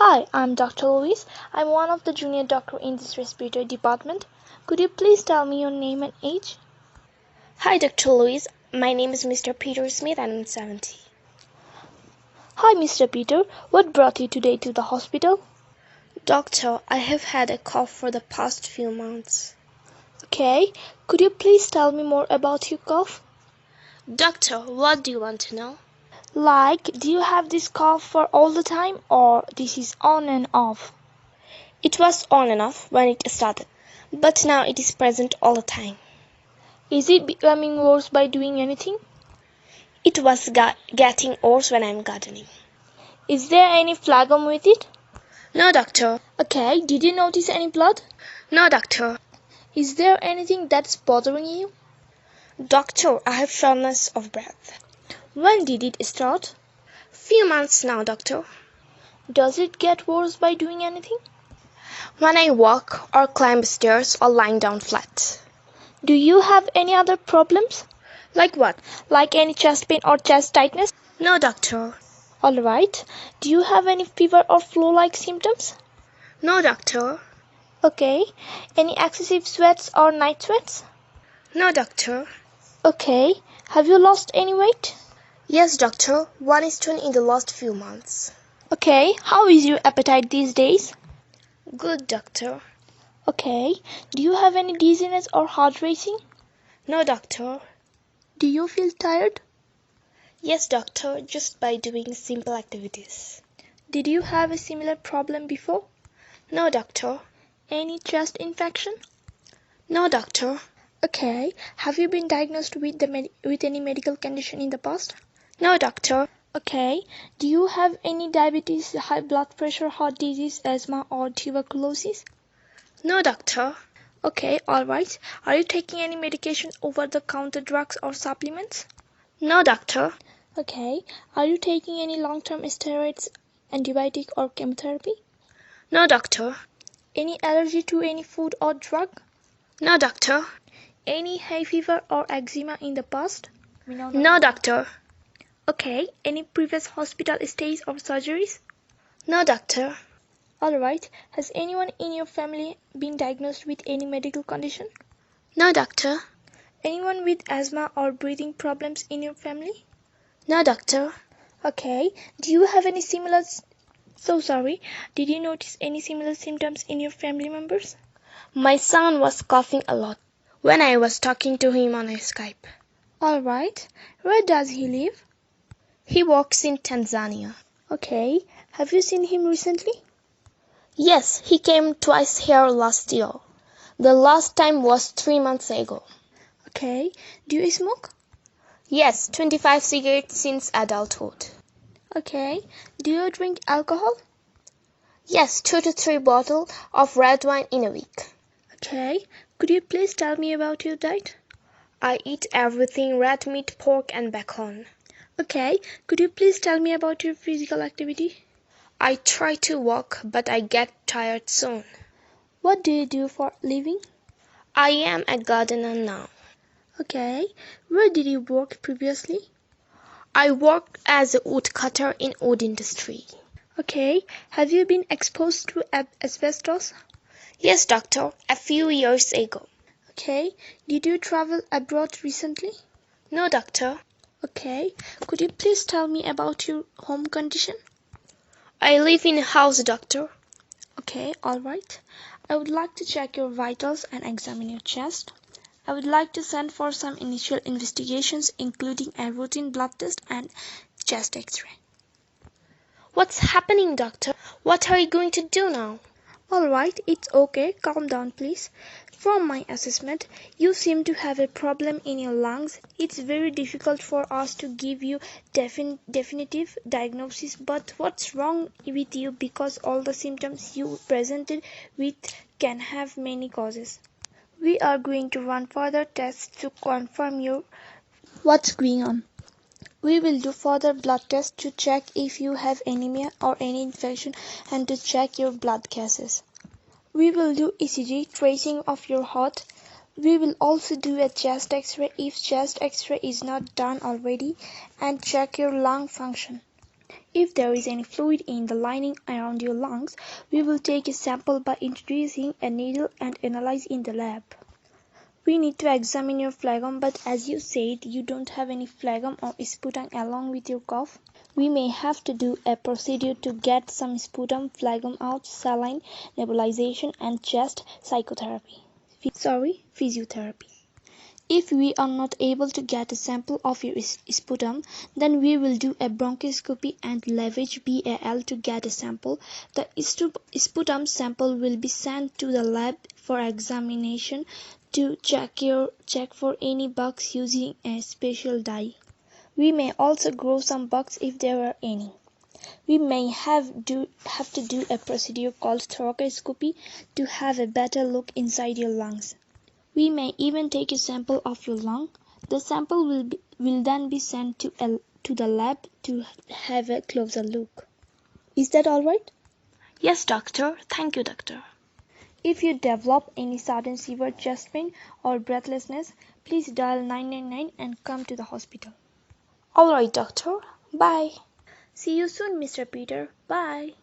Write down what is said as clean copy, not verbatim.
Hi, I'm Dr. Louise. I'm one of the junior doctor in this respiratory department. Could you please tell me your name and age? Hi, Dr. Louise. My name is Mr. Peter Smith and I'm 70. Hi, Mr. Peter. What brought you today to the hospital? Doctor, I have had a cough for the past few months. Okay. Could you please tell me more about your cough? Doctor, what do you want to know? Like, do you have this cough for all the time or this is on and off? It was on and off when it started, but now it is present all the time. Is it becoming worse by doing anything? It was getting worse when I'm gardening. Is there any phlegm with it? No, doctor. Okay. Did you notice any blood? No, doctor. Is there anything that's bothering you? Doctor, I have shortness of breath. When did it start? Few months now, doctor. Does it get worse by doing anything? When I walk or climb stairs or lying down flat. Do you have any other problems? Like what? Like any chest pain or chest tightness? No, doctor. Alright. Do you have any fever or flu-like symptoms? No, doctor. Okay. Any excessive sweats or night sweats? No, doctor. Okay. Have you lost any weight? Yes, doctor. 1 stone in the last few months. Okay. How is your appetite these days? Good, doctor. Okay. Do you have any dizziness or heart racing? No, doctor. Do you feel tired? Yes, doctor, just by doing simple activities. Did you have a similar problem before? No, doctor. Any chest infection? No, doctor. Okay. Have you been diagnosed with any medical condition in the past? No, doctor. Okay. Do you have any diabetes, high blood pressure, heart disease, asthma, or tuberculosis? No, doctor. Okay, alright. Are you taking any medication, over-the-counter drugs or supplements? No, doctor. Okay. Are you taking any long-term steroids, antibiotic, or chemotherapy? No, doctor. Any allergy to any food or drug? No, doctor. Any hay fever or eczema in the past? No, doctor. Okay. Any previous hospital stays or surgeries? No, doctor. Alright. Has anyone in your family been diagnosed with any medical condition? No, doctor. Anyone with asthma or breathing problems in your family? No, doctor. Okay. Do you have any similar... Did you notice any similar symptoms in your family members? My son was coughing a lot when I was talking to him on Skype. Alright. Where does he live? He works in Tanzania. Okay. Have you seen him recently? Yes, he came twice here last year. The last time was 3 months ago. Okay. Do you smoke? Yes, 25 cigarettes since adulthood. Okay. Do you drink alcohol? Yes, 2 to 3 bottles of red wine in a week. Okay. Could you please tell me about your diet? I eat everything red meat, pork and bacon. Okay. Could you please tell me about your physical activity? I try to walk, but I get tired soon. What do you do for a living? I am a gardener now. Okay. Where did you work previously? I work as a woodcutter in wood industry. Okay. Have you been exposed to asbestos? Yes, doctor, a few years ago. Okay. Did you travel abroad recently? No, doctor. Okay. Could you please tell me about your home condition? I live in a house, doctor. Okay, alright. I would like to check your vitals and examine your chest. I would like to send for some initial investigations, including a routine blood test and chest x-ray. What's happening, doctor? What are you going to do now? Alright, it's okay. Calm down, please. From my assessment, you seem to have a problem in your lungs. It's very difficult for us to give you definitive diagnosis, but what's wrong with you, because all the symptoms you presented with can have many causes. We are going to run further tests to confirm what's going on. We will do further blood tests to check if you have anemia or any infection and to check your blood gases. We will do ECG tracing of your heart. We will also do a chest x-ray if chest x-ray is not done already and check your lung function. If there is any fluid in the lining around your lungs, we will take a sample by introducing a needle and analyze in the lab. We need to examine your phlegm, but as you said you don't have any phlegm or sputum along with your cough. We may have to do a procedure to get some sputum, phlegm out, saline, nebulization, and chest physiotherapy. If we are not able to get a sample of your sputum, then we will do a bronchoscopy and leverage BAL to get a sample. The sputum sample will be sent to the lab for examination to check for any bugs using a special dye. We may also grow some bugs if there are any. We may have to do a procedure called thoracoscopy to have a better look inside your lungs. We may even take a sample of your lung. The sample will then be sent to the lab to have a closer look. Is that all right? Yes, doctor. Thank you, doctor. If you develop any sudden severe chest pain or breathlessness, please dial 999 and come to the hospital. All right, doctor. Bye. See you soon, Mr. Peter. Bye.